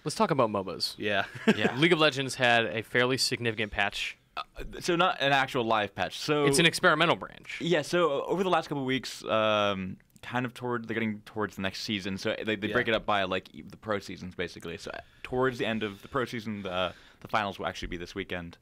Let's talk about MOBAs. Yeah. Yeah. League of Legends had a fairly significant patch. So not an actual live patch. So It's an experimental branch. Yeah. So over the last couple of weeks, they're getting towards the next season. So they break it up by like the pro seasons basically. So towards the end of the pro season, the finals will actually be this weekend.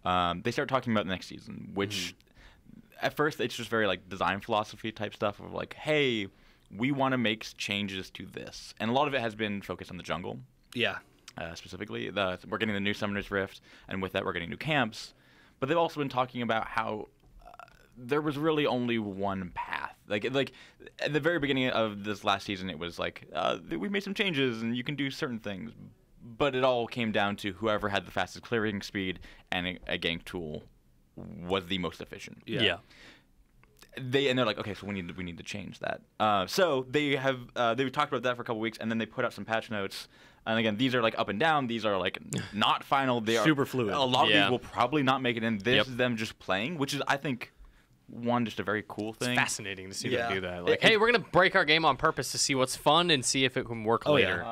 They start talking about the next season, which at first it's just very like design philosophy type stuff of like, hey, we want to make changes to this, and a lot of it has been focused on the jungle. Yeah. Specifically, we're getting the new Summoner's Rift, and with that, we're getting new camps. But they've also been talking about how there was really only one path. Like at the very beginning of this last season, it was like we made some changes, and you can do certain things. But it all came down to whoever had the fastest clearing speed and a gank tool was the most efficient. Yeah. They're like, okay, so we need to change that. So they've talked about that for a couple weeks, and then they put out some patch notes. And again, these are like up and down. These are like not final. They are super fluid. A lot of these will probably not make it in. This is them just playing, which is, I think, just a very cool thing. It's fascinating to see them do that. Like, hey, we're gonna break our game on purpose to see what's fun and see if it can work later.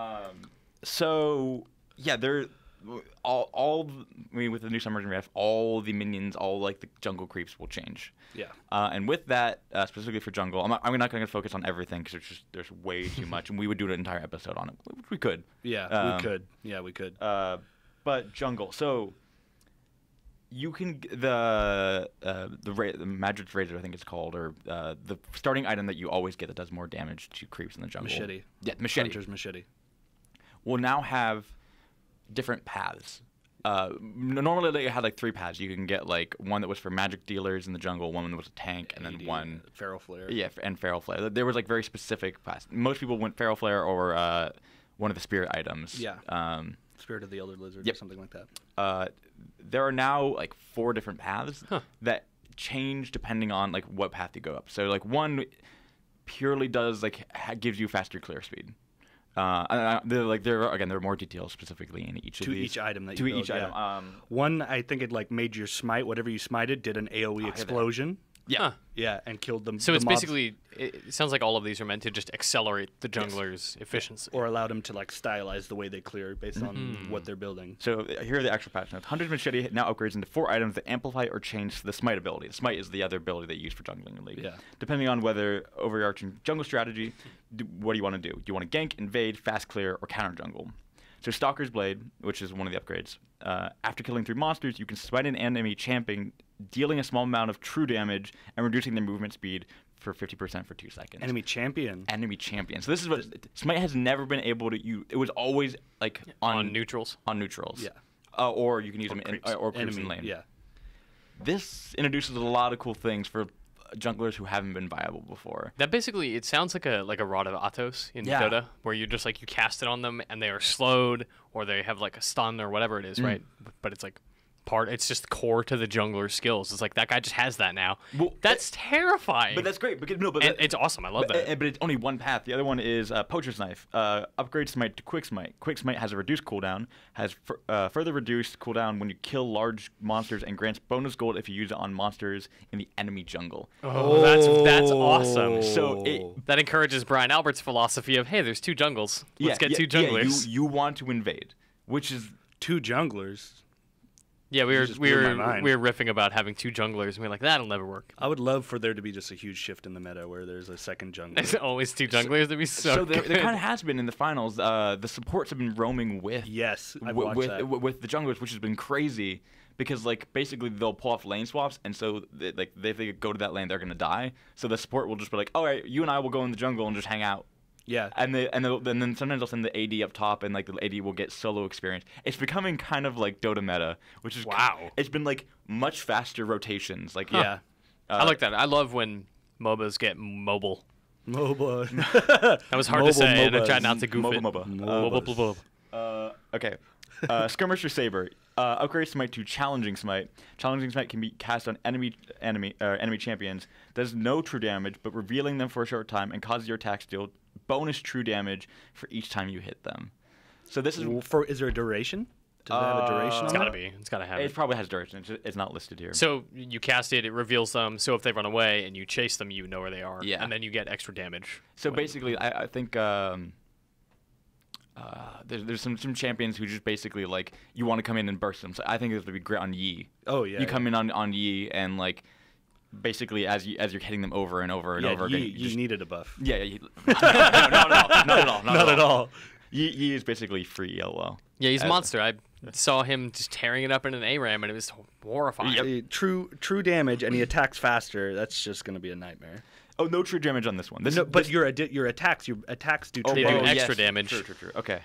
So yeah, they're with the new Summoner's Rift, all the minions, all like the jungle creeps will change. Yeah. And with that, specifically for jungle, I'm not going to focus on everything because there's way too much, and we would do an entire episode on it, which we could. Yeah, we could. Yeah, we could. But jungle, so you can the Magic's Razor, I think it's called, or the starting item that you always get that does more damage to creeps in the jungle. Machete. Yeah, machete. Hunter's machete. Will now have different paths. Normally they had like 3 paths. You can get like one that was for magic dealers in the jungle, one that was a tank, and then one Feral Flare. Yeah, and Feral Flare. There was like very specific paths. Most people went Feral Flare or one of the spirit items. Yeah. Spirit of the Elder Lizard or something like that. There are now like 4 different paths that change depending on like what path you go up. So like one purely does like gives you faster clear speed. There are more details specifically in each of these. To each item that you To build, each item. One, I think it like made your smite, whatever you smited, did an AoE explosion. Yeah. Huh. Yeah, and killed them. So the it's mobs, basically, it sounds like all of these are meant to just accelerate the jungler's efficiency. or allow them to like stylize the way they clear based on what they're building. So here are the actual patch notes. Hunter's Machete now upgrades into 4 items that amplify or change the smite ability. The smite is the other ability that you use for jungling in League. Yeah. Depending on whether overarching jungle strategy, what do you want to do? Do you want to gank, invade, fast clear, or counter jungle? So Stalker's Blade, which is one of the upgrades, after killing 3 monsters, you can smite an enemy champion, dealing a small amount of true damage and reducing their movement speed for 50% for 2 seconds. Enemy champion. So this is what Smite has never been able to use. It was always like On neutrals. On neutrals. Yeah. Or you can use them or creeps in lane. Yeah. This introduces a lot of cool things for junglers who haven't been viable before. That basically, it sounds like a Rod of Atos in Dota, where you just like you cast it on them and they are slowed or they have like a stun or whatever it is, right? But it's like it's just core to the jungler's skills. It's like that guy just has that now. Well, that's terrifying. But that's great because it's awesome. I love that. But it's only one path. The other one is Poacher's Knife. Upgrade Smite to Quick Smite. Quick Smite has a reduced cooldown, has further reduced cooldown when you kill large monsters, and grants bonus gold if you use it on monsters in the enemy jungle. Oh, that's awesome. So that encourages Brian Albert's philosophy of, hey, there's 2 jungles. Let's get 2 junglers. You want to invade, which is 2 junglers. Yeah, we were my mind. riffing about having 2 junglers, and we were like, that'll never work. I would love for there to be just a huge shift in the meta where there's a second jungler. There's always 2 junglers. That'd be so good. There kind of has been in the finals. The supports have been roaming with I've watched that. with the junglers, which has been crazy because like basically they'll pull off lane swaps, and so if they go to that lane, they're gonna die. So the support will just be like, all right, you and I will go in the jungle and just hang out. Yeah, and then sometimes they'll send the AD up top, and like the AD will get solo experience. It's becoming kind of like Dota meta, which is It's been like much faster rotations. Like I like that. I love when MOBAs get mobile. MOBA. That was hard to say, and I tried not to goof it. MOBA. Okay. Skirmisher Saber. Upgrade Smite to Challenging Smite. Challenging Smite can be cast on enemy champions. Does no true damage, but revealing them for a short time and causes your attacks to deal bonus true damage for each time you hit them. So this is is there a duration? Does it have a duration? It's gotta be. It's gotta have it. It probably has duration. It's not listed here. So you cast it, it reveals them. So if they run away and you chase them, you know where they are. Yeah. And then you get extra damage. So basically, I think there's some champions who just basically like you want to come in and burst them. So I think this would be great on Yi. Oh yeah. You come in on Yi and like basically as you're hitting them over and over and over again. You needed a buff. Yeah. Not at all. Not at all. Yi is basically free LOL. Yeah, he's a monster. I saw him just tearing it up in an ARAM, and it was horrifying. Yep. True damage, and he attacks faster. That's just going to be a nightmare. Oh, no true damage on this one. But your attacks do true They damage. do extra damage. True. Okay.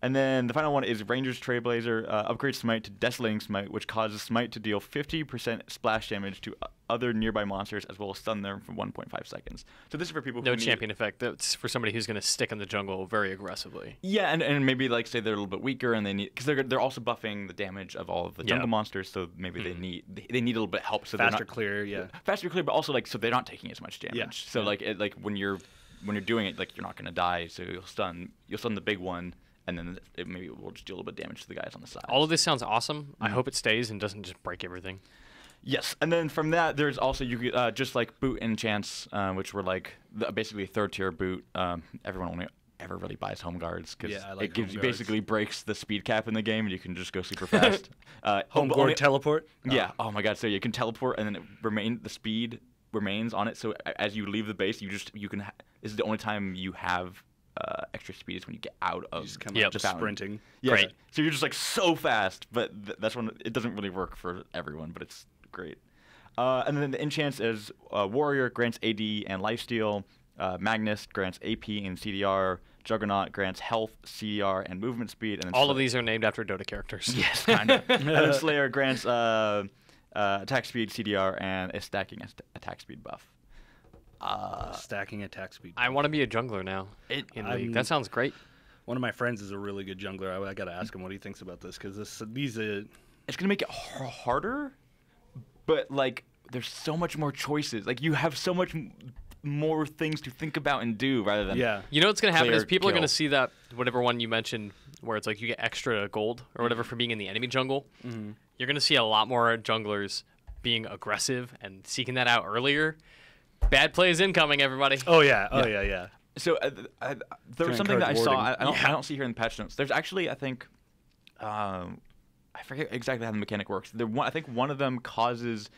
And then the final one is Ranger's Trailblazer. Upgrade Smite to Desolating Smite, which causes Smite to deal 50% splash damage to other nearby monsters, as well as stun them for 1.5 seconds. So this is for people who No champion effect. That's for somebody who's going to stick in the jungle very aggressively. Yeah, and maybe like say they're a little bit weaker, and they need because they're also buffing the damage of all of the jungle monsters, so maybe they need a little bit of help. So faster clear, faster clear, but also like so they're not taking as much damage. Yeah. So like when you're doing it, like you're not going to die, so you'll stun the big one. And then maybe we'll just do a little bit of damage to the guys on the side. All of this sounds awesome. I hope it stays and doesn't just break everything. Yes, and then from that, there's also you could just like boot enchants, which were like basically a third tier boot. Everyone only ever really buys home guards because it gives you basically breaks the speed cap in the game, and you can just go super fast. Home guard teleport. Yeah. Oh my god. So you can teleport, and then the speed remains on it. So as you leave the base, you can. This is the only time you have. Extra speed is when you get out of just sprinting. Yeah. Great. So you're just like so fast, but that's when it doesn't really work for everyone, but it's great. And then the enchants is Warrior grants AD and lifesteal, Magnus grants AP and CDR, Juggernaut grants health, CDR, and movement speed. And then all of these are named after Dota characters. Yes, kind of. And then Slayer grants attack speed, CDR, and a stacking attack speed buff. Stacking attack speed. I want to be a jungler now in League. That sounds great. One of my friends is a really good jungler. I got to ask him what he thinks about this because it's going to make it harder, but like there's so much more choices. Like you have so much more things to think about and do rather than You know what's going to happen is people are kill. going to see that whatever one you mentioned where it's like you get extra gold or whatever for being in the enemy jungle. Mm-hmm. You're going to see a lot more junglers being aggressive and seeking that out earlier. Bad plays incoming, everybody. Oh yeah. So there was something that I saw. I don't see here in the patch notes. There's actually, I think, I forget exactly how the mechanic works. I think one of them causes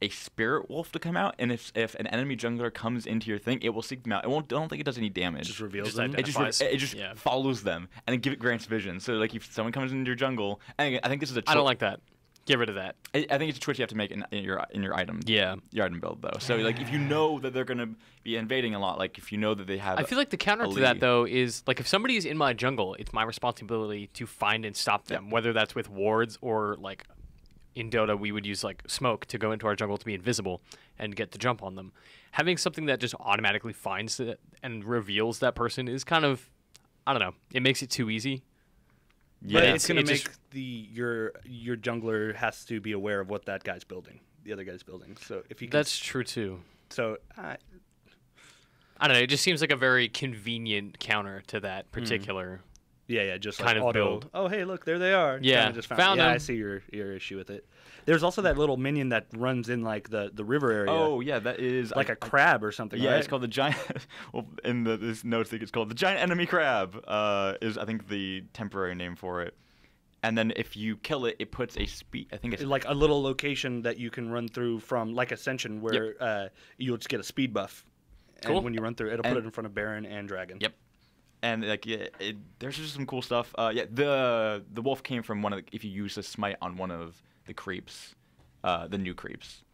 a spirit wolf to come out, and if an enemy jungler comes into your thing, it will seek them out. I don't think it does any damage. It just reveals them. It just follows them, and it grants vision. So like if someone comes into your jungle, and I think this is a. I don't like that. Get rid of that. I think it's a choice you have to make in your item. Yeah. Your item build though. So like if you know that they're gonna be invading a lot, like if you know that they have. I feel like the counter to that though is like if somebody is in my jungle, it's my responsibility to find and stop them. Whether that's with wards or like in Dota we would use like smoke to go into our jungle to be invisible and get the jump on them. Having something that just automatically finds it and reveals that person is kind of, I don't know. It makes it too easy. Yeah, but it's gonna make your jungler has to be aware of what that guy's building, the other guy's building. So if you can, that's true too. So I don't know. It just seems like a very convenient counter to that particular. Yeah, just kind like of auto, build. Oh, hey, look, there they are. Yeah, just found them. I see your issue with it. There's also that little minion that runs in like the river area. Oh yeah, that is like a crab or something. Yeah, right? It's called the giant. Well, in this notes, I think it's called the giant enemy crab. Is I think the temporary name for it. And then if you kill it, it puts a speed. I think it's like a little location that you can run through from, like Ascension, where you'll just get a speed buff. Cool. And when you run through, it'll put it in front of Baron and Dragon. Yep. And like there's just some cool stuff. The wolf came from one of if you use a smite on one of the creeps, the new creeps,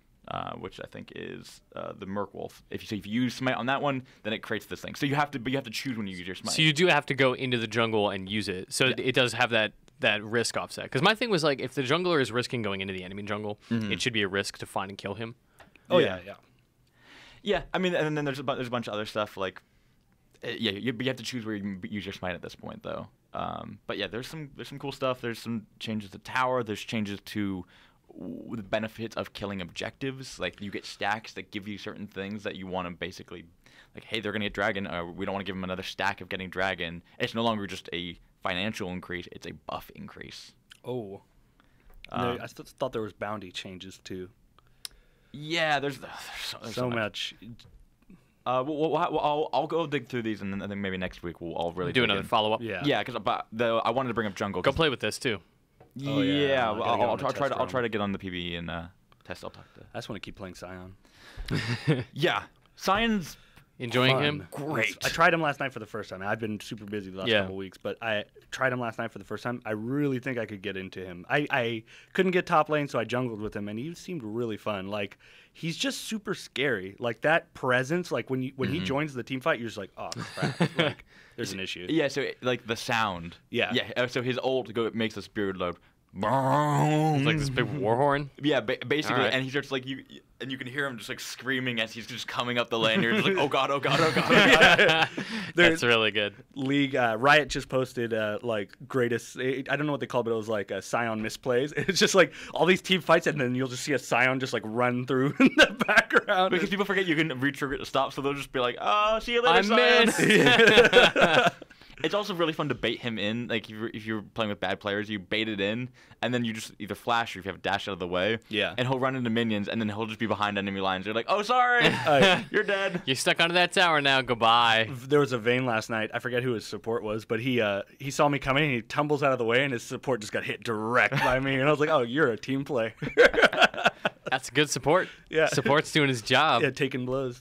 which I think is the Merc Wolf. If you use smite on that one, then it creates this thing. So you have to choose when you use your smite. So you do have to go into the jungle and use it. So it does have that risk offset. Because my thing was like, if the jungler is risking going into the enemy jungle, it should be a risk to find and kill him. Oh yeah. Yeah, I mean, and then there's a bunch of other stuff like, you have to choose where you use your smite at this point though. But yeah, there's some cool stuff. There's some changes to tower. There's changes to the benefits of killing objectives. Like you get stacks that give you certain things that you want to basically, like, hey, they're gonna get dragon. We don't want to give them another stack of getting dragon. It's no longer just a financial increase. It's a buff increase. Oh. I thought there was bounty changes too. Yeah, there's so much. I'll go dig through these, and then I think maybe next week we'll all really do another follow-up. Yeah, because I wanted to bring up jungle. Go play with this too. Oh, yeah. I'll try to get on the PvE and test. I'll talk to. I just want to keep playing Scion. Yeah, Scion's enjoying fun. him. Great. I tried him last night for the first time. I've been super busy the last couple weeks, but I tried him last night for the first time. I really think I could get into him. I couldn't get top lane, so I jungled with him, and he seemed really fun. Like, he's just super scary. Like, that presence, like when he joins the team fight, you're just like, oh crap, like there's an issue. Yeah, so like the sound. Yeah. So his ult makes the spirit load. It's like this big war horn. Yeah, basically, Right. and he starts like and you can hear him just like screaming as he's just coming up the lane. You're just like, oh god, oh god, oh god. Oh god. That's really good. League Riot just posted like greatest. I don't know what they call it, but it was like Scion misplays. It's just like all these team fights, and then you'll just see a Scion just like run through in the background. Because people forget you can re-trigger it to stop, so they'll just be like, oh, see you later, I Scion. missed. It's also really fun to bait him in. Like if you're playing with bad players, you bait it in, and then you just either flash or if you have a dash out of the way. Yeah. And he'll run into minions, and then he'll just be behind enemy lines. You're like, oh, sorry, you're dead. You're stuck under that tower now. Goodbye. There was a Vayne last night. I forget who his support was, but he saw me coming and he tumbles out of the way, and his support just got hit direct by me. And I was like, oh, you're a team player. That's good support. Yeah. Support's doing his job. Yeah, taking blows.